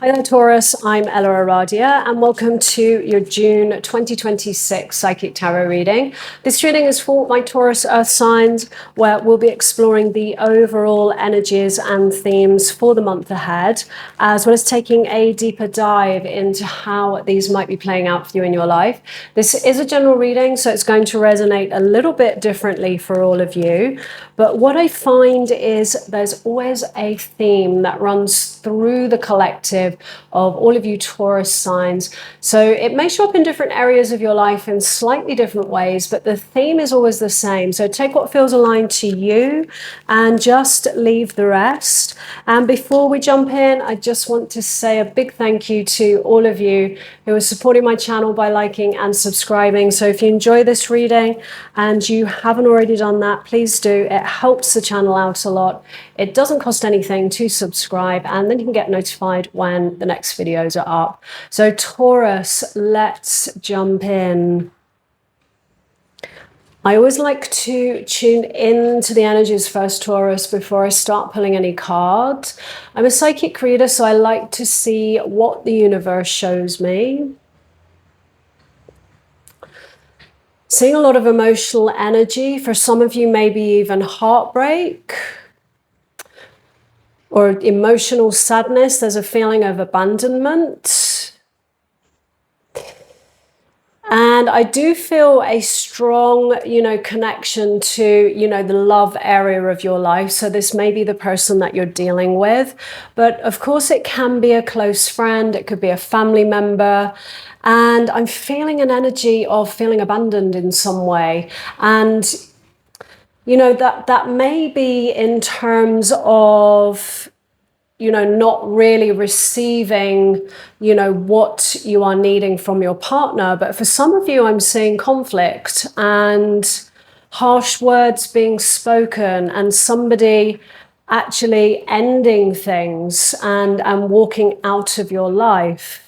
Hi there, Taurus. I'm EllaAradia, and welcome to your June 2026 Psychic Tarot reading. This reading is for my Taurus Earth signs, where we'll be exploring the overall energies and themes for the month ahead, as well as taking a deeper dive into how these might be playing out for you in your life. This is a general reading, so it's going to resonate a little bit differently for all of you. But what I find is there's always a theme that runs through the collective of all of you Taurus signs. So it may show up in different areas of your life in slightly different ways, but the theme is always the same. So take what feels aligned to you and just leave the rest. And before we jump in, I just want to say a big thank you to all of you who are supporting my channel by liking and subscribing. So if you enjoy this reading and you haven't already done that, please do. It helps the channel out a lot. It doesn't cost anything to subscribe, and then you can get notified when the next videos are up. So Taurus, let's jump in. I always like to tune into the energies first, Taurus, before I start pulling any cards. I'm a psychic reader, so I like to see what the universe shows me. Seeing a lot of emotional energy. For some of you, maybe even heartbreak or emotional sadness. There's a feeling of abandonment. And I do feel a strong, connection to, the love area of your life. So this may be the person that you're dealing with. But of course, it can be a close friend. It could be a family member. And I'm feeling an energy of feeling abandoned in some way. And, that may be in terms of, not really receiving, what you are needing from your partner. But for some of you, I'm seeing conflict and harsh words being spoken and somebody actually ending things and walking out of your life.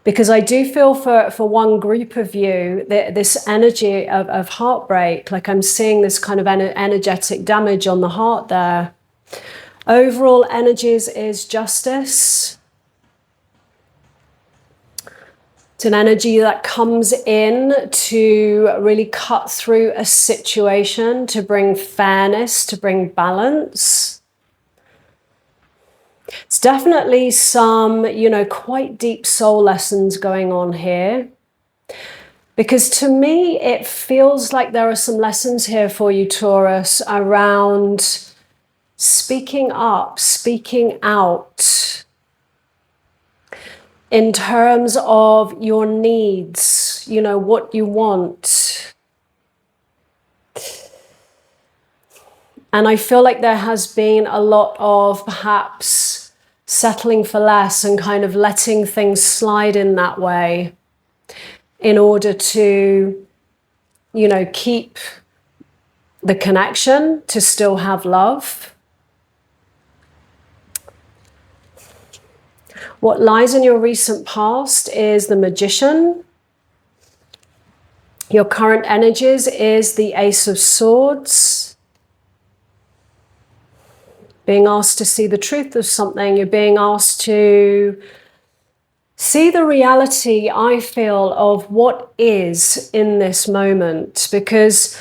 Because I do feel for one group of you, this energy of heartbreak, like I'm seeing this kind of energetic damage on the heart there. Overall energies is justice. It's an energy that comes in to really cut through a situation, to bring fairness, to bring balance. It's definitely some, quite deep soul lessons going on here. Because to me, it feels like there are some lessons here for you, Taurus, around speaking up, speaking out in terms of your needs, what you want. And I feel like there has been a lot of perhaps settling for less and kind of letting things slide in that way in order to, keep the connection, to still have love. What lies in your recent past is the Magician. Your current energies is the Ace of Swords. Being asked to see the truth of something. You're being asked to see the reality, I feel, of what is in this moment. Because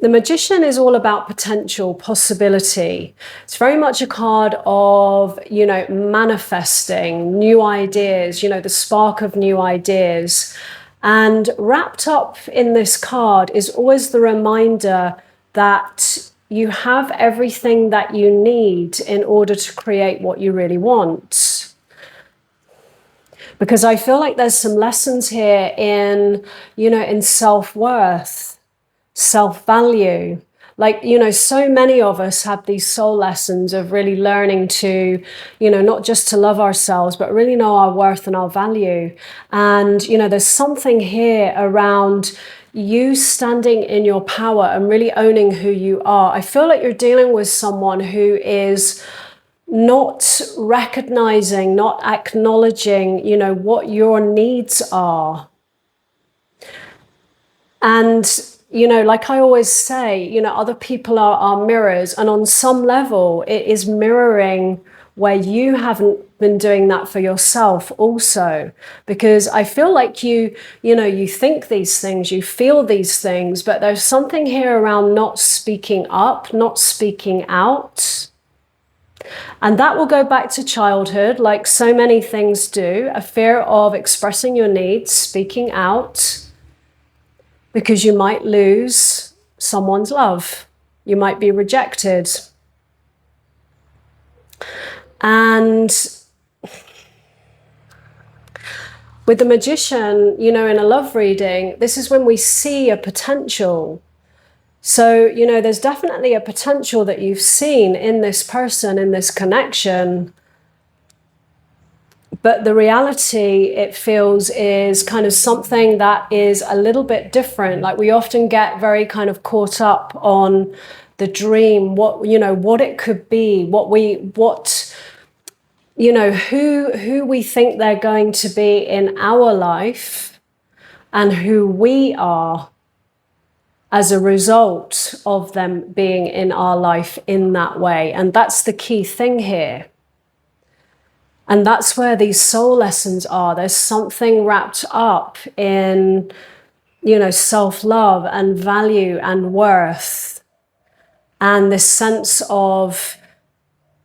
the Magician is all about potential, possibility. It's very much a card of, manifesting new ideas, the spark of new ideas. And wrapped up in this card is always the reminder that you have everything that you need in order to create what you really want. Because I feel like there's some lessons here in, in self-worth, self-value. Like, so many of us have these soul lessons of really learning to, not just to love ourselves, but really know our worth and our value. And, there's something here around you standing in your power and really owning who you are. I feel like you're dealing with someone who is not recognizing, not acknowledging, what your needs are. And like I always say, other people are mirrors, and on some level it is mirroring where you haven't been doing that for yourself also. Because I feel like you think these things, you feel these things, but there's something here around not speaking up, not speaking out. And that will go back to childhood, like so many things do, a fear of expressing your needs, speaking out, because you might lose someone's love. You might be rejected. And with the Magician, in a love reading, this is when we see a potential. So, there's definitely a potential that you've seen in this person, in this connection. But the reality, it feels, is kind of something that is a little bit different. Like we often get very kind of caught up on the dream, what it could be, who we think they're going to be in our life and who we are as a result of them being in our life in that way. And that's the key thing here. And that's where these soul lessons are. There's something wrapped up in, self-love and value and worth. And this sense of,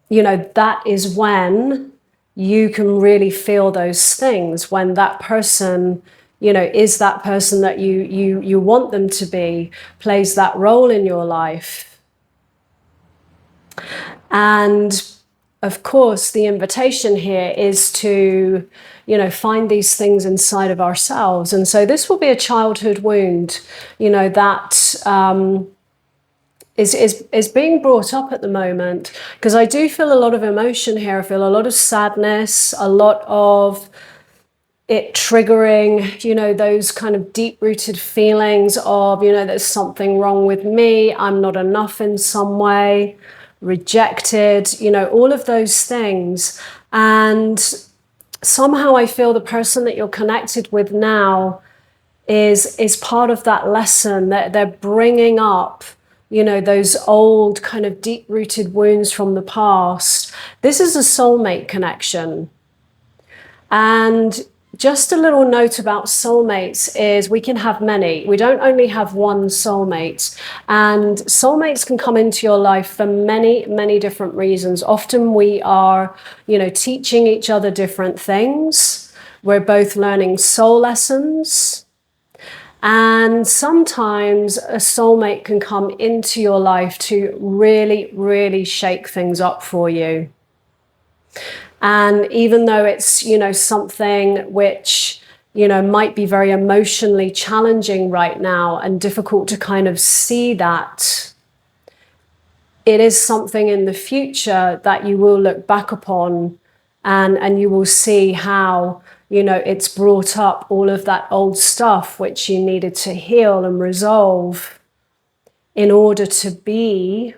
that is when you can really feel those things, when that person, is that person that you want them to be, plays that role in your life. And of course, the invitation here is to, find these things inside of ourselves. And so this will be a childhood wound, that is being brought up at the moment, because I do feel a lot of emotion here. I feel a lot of sadness, a lot of it triggering, those kind of deep-rooted feelings of, there's something wrong with me, I'm not enough in some way, rejected, all of those things. And somehow I feel the person that you're connected with now is part of that lesson, that they're bringing up, those old kind of deep-rooted wounds from the past. This is a soulmate connection. And just a little note about soulmates is we can have many. We don't only have one soulmate. And soulmates can come into your life for many, many different reasons. Often we are, teaching each other different things. We're both learning soul lessons. And sometimes a soulmate can come into your life to really, really shake things up for you. And even though it's, something which, might be very emotionally challenging right now and difficult to kind of see that, it is something in the future that you will look back upon and you will see how, it's brought up all of that old stuff which you needed to heal and resolve in order to be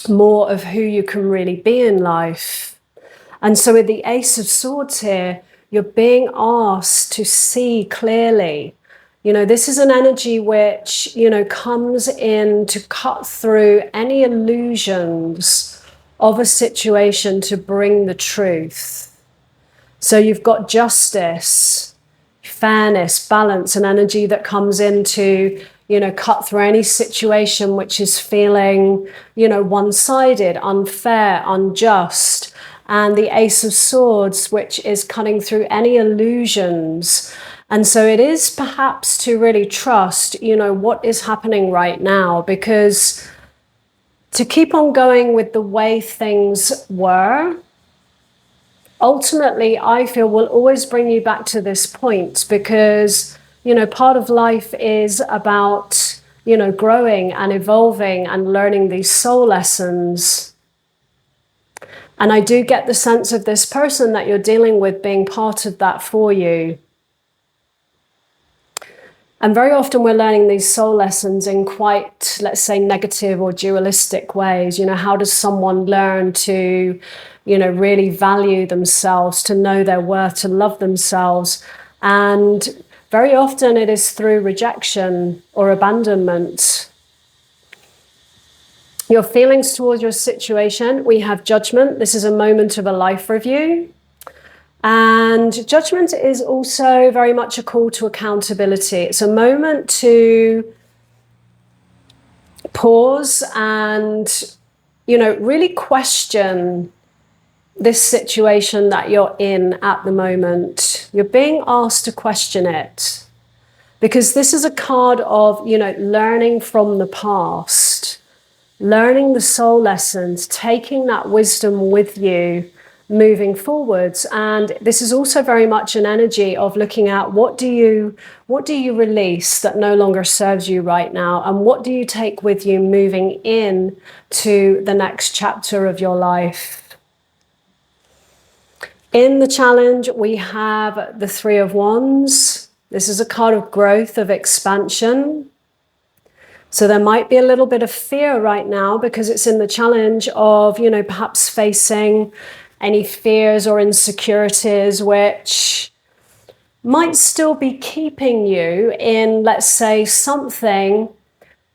more of who you can really be in life. And so with the Ace of Swords here, you're being asked to see clearly. This is an energy which, comes in to cut through any illusions of a situation to bring the truth. So you've got justice, fairness, balance, an energy that comes in to, cut through any situation which is feeling, one-sided, unfair, unjust. And the Ace of Swords, which is cutting through any illusions. And so it is perhaps to really trust, what is happening right now, because to keep on going with the way things were, ultimately, I feel will always bring you back to this point, because, part of life is about, growing and evolving and learning these soul lessons. And I do get the sense of this person that you're dealing with being part of that for you. And very often we're learning these soul lessons in quite, let's say, negative or dualistic ways. How does someone learn to, really value themselves, to know their worth, to love themselves? And very often it is through rejection or abandonment. Your feelings towards your situation, we have judgment. This is a moment of a life review. And judgment is also very much a call to accountability. It's a moment to pause and, really question this situation that you're in at the moment. You're being asked to question it because this is a card of, learning from the past. Learning the soul lessons, taking that wisdom with you, moving forwards. And this is also very much an energy of looking at what do you release that no longer serves you right now, and what do you take with you moving in to the next chapter of your life. In the challenge, we have the Three of Wands. This is a card of growth, of expansion. So there might be a little bit of fear right now because it's in the challenge of, perhaps facing any fears or insecurities which might still be keeping you in, let's say, something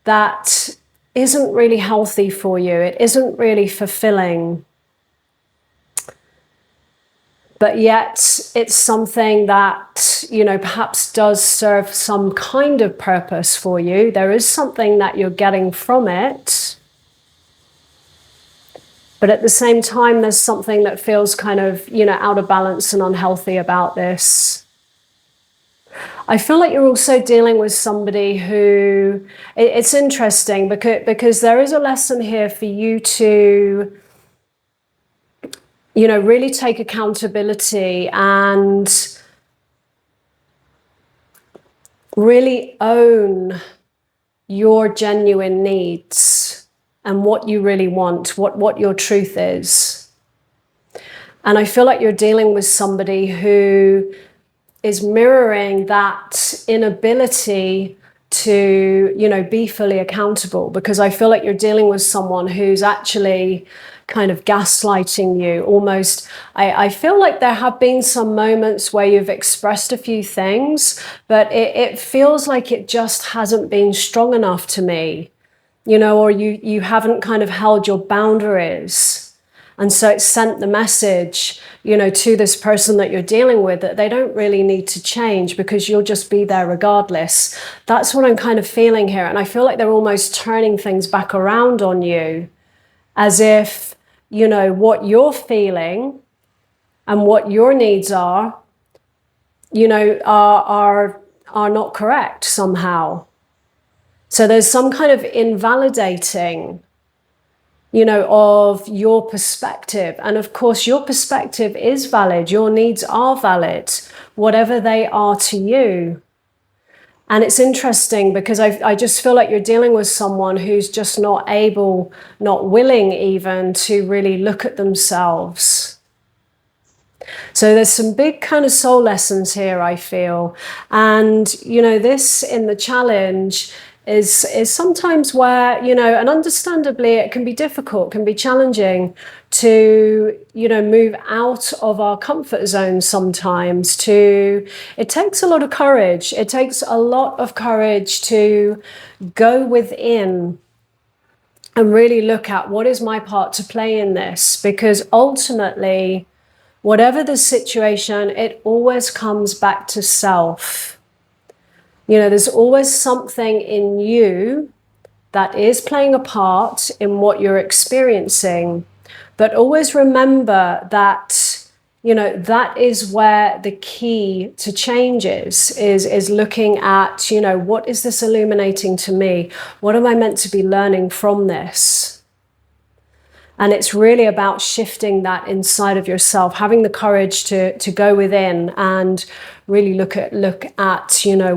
that isn't really healthy for you. It isn't really fulfilling. But yet it's something that, perhaps does serve some kind of purpose for you. There is something that you're getting from it. But at the same time, there's something that feels kind of, out of balance and unhealthy about this. I feel like you're also dealing with somebody who, it's interesting because there is a lesson here for you to, really take accountability and really own your genuine needs and what you really want, what your truth is. And I feel like you're dealing with somebody who is mirroring that inability to, be fully accountable, because I feel like you're dealing with someone who's actually kind of gaslighting you almost. I feel like there have been some moments where you've expressed a few things, but it feels like it just hasn't been strong enough to me, or you haven't kind of held your boundaries. And so it sent the message, to this person that you're dealing with that they don't really need to change because you'll just be there regardless. That's what I'm kind of feeling here. And I feel like they're almost turning things back around on you as if, what you're feeling and what your needs are, are not correct somehow. So there's some kind of invalidating, of your perspective. And of course, your perspective is valid. Your needs are valid, whatever they are to you. And it's interesting because I just feel like you're dealing with someone who's just not able, not willing even to really look at themselves. So there's some big kind of soul lessons here, I feel. And, this in the challenge is sometimes where, and understandably it can be difficult, can be challenging to, move out of our comfort zone sometimes. It takes a lot of courage. It takes a lot of courage to go within and really look at what is my part to play in this, because ultimately, whatever the situation, it always comes back to self. There's always something in you that is playing a part in what you're experiencing. But always remember that, that is where the key to change is looking at, what is this illuminating to me? What am I meant to be learning from this? And it's really about shifting that inside of yourself, having the courage to go within and really look at,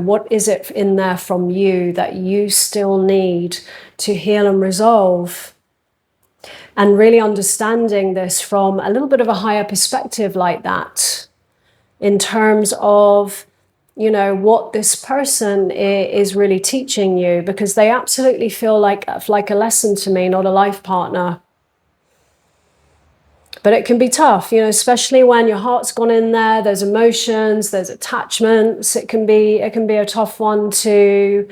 what is it in there from you that you still need to heal and resolve? And really understanding this from a little bit of a higher perspective like that, in terms of, what this person is really teaching you, because they absolutely feel like a lesson to me, not a life partner. But it can be tough, especially when your heart's gone in there, there's emotions, there's attachments. It can be a tough one to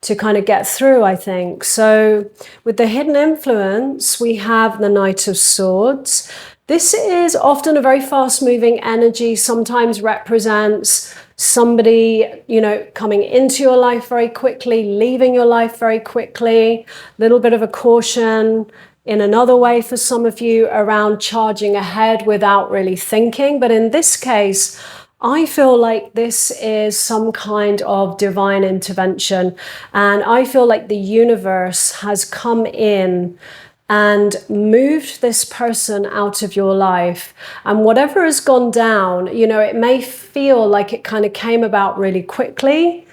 to kind of get through, I think. So with the hidden influence, we have the Knight of Swords. This is often a very fast-moving energy, sometimes represents somebody, you know, coming into your life very quickly, leaving your life very quickly, a little bit of a caution in another way for some of you around charging ahead without really thinking. But in this case, I feel like this is some kind of divine intervention, and I feel like the universe has come in and moved this person out of your life. And whatever has gone down, you know, it may feel like it kind of came about really quickly,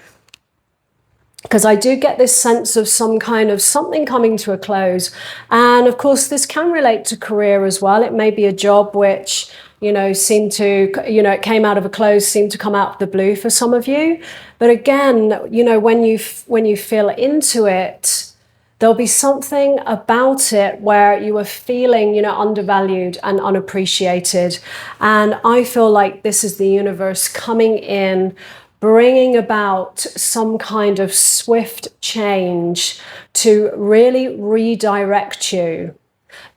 because I do get this sense of some kind of something coming to a close. And of course, this can relate to career as well. It may be a job which, you know, seemed to, you know, it came out of a close, seemed to come out of the blue for some of you. But again, you know, when you feel into it, there'll be something about it where you are feeling, you know, undervalued and unappreciated. And I feel like this is the universe coming in, bringing about some kind of swift change to really redirect you.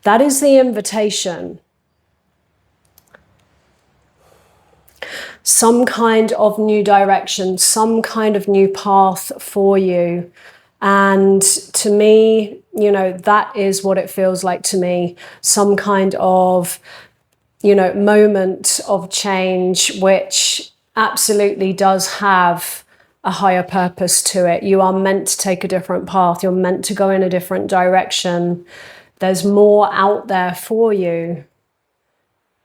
That is the invitation. Some kind of new direction, some kind of new path for you. And to me, you know, that is what it feels like to me. Some kind of, you know, moment of change, which absolutely does have a higher purpose to it. You are meant to take a different path. You're meant to go in a different direction. There's more out there for you.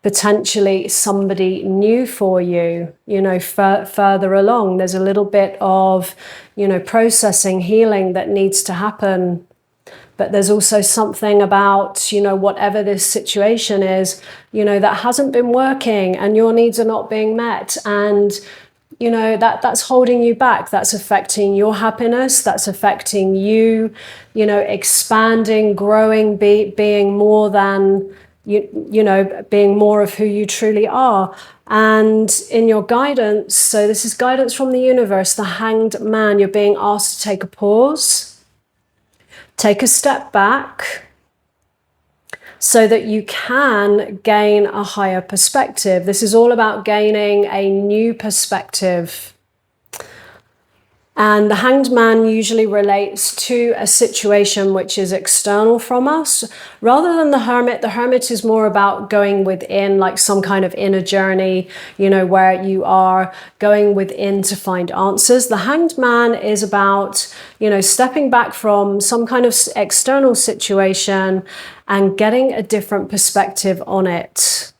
Potentially somebody new for you, you know, further along. There's a little bit of, you know, processing, healing that needs to happen. But there's also something about, you know, whatever this situation is, you know, that hasn't been working and your needs are not being met. And, you know, that's holding you back. That's affecting your happiness. That's affecting you, you know, expanding, growing, being more than, you know, being more of who you truly are. And in your guidance, so this is guidance from the universe, the Hanged Man, you're being asked to take a pause, take a step back, so that you can gain a higher perspective. This is all about gaining a new perspective. And the Hanged Man usually relates to a situation which is external from us. Rather than the Hermit is more about going within, like some kind of inner journey, you know, where you are going within to find answers. The Hanged Man is about, you know, stepping back from some kind of external situation and getting a different perspective on it.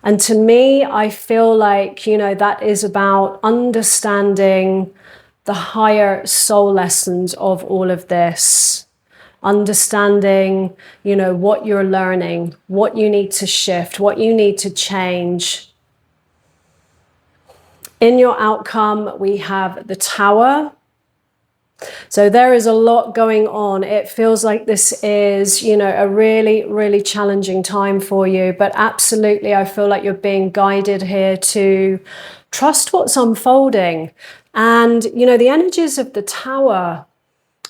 And to me, I feel like, you know, that is about understanding the higher soul lessons of all of this, understanding, you know, what you're learning, what you need to shift, what you need to change. In your outcome, we have the Tower. So there is a lot going on. It feels like this is, you know, a really, really challenging time for you. But absolutely, I feel like you're being guided here to trust what's unfolding. And, you know, the energies of the Tower,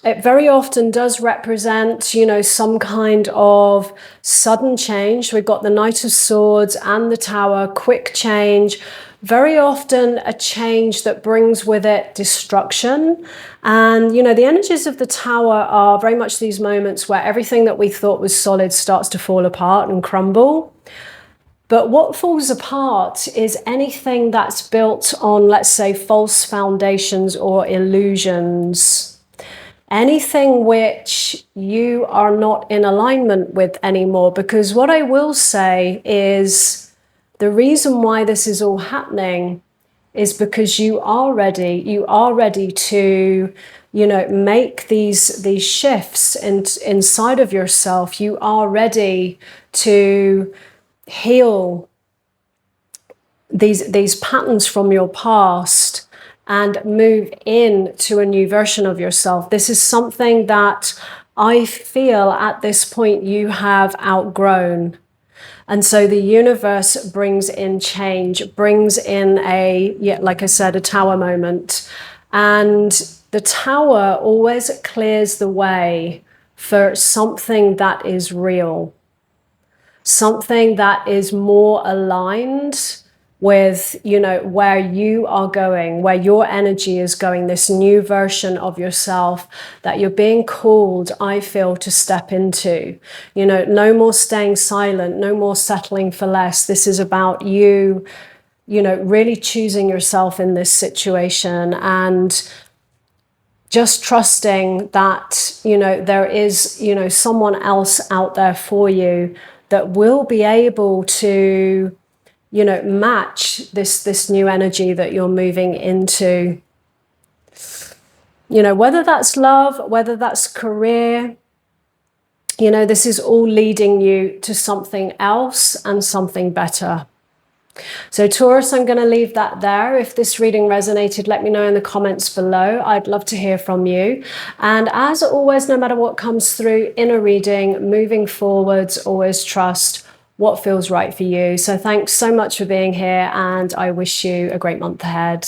it very often does represent, you know, some kind of sudden change. We've got the Knight of Swords and the Tower, quick change. Very often a change that brings with it destruction. And, you know, the energies of the Tower are very much these moments where everything that we thought was solid starts to fall apart and crumble. But what falls apart is anything that's built on, let's say, false foundations or illusions. Anything which you are not in alignment with anymore. Because what I will say is the reason why this is all happening is because you are ready to, you know, make these shifts inside of yourself. You are ready to heal these patterns from your past and move into a new version of yourself. This is something that I feel at this point you have outgrown. And so the universe brings in change, brings in a, yeah, like I said, a Tower moment. And the Tower always clears the way for something that is real, something that is more aligned with, you know, where you are going, where your energy is going, this new version of yourself that you're being called, I feel, to step into. You know, no more staying silent, no more settling for less. This is about you, you know, really choosing yourself in this situation and just trusting that, you know, there is, you know, someone else out there for you that will be able to, you know, match this new energy that you're moving into. You know, whether that's love, whether that's career, you know, this is all leading you to something else and something better. So Taurus, I'm going to leave that there. If this reading resonated, let me know in the comments below. I'd love to hear from you. And as always, no matter what comes through in a reading, moving forwards, always trust what feels right for you. So thanks so much for being here, and I wish you a great month ahead.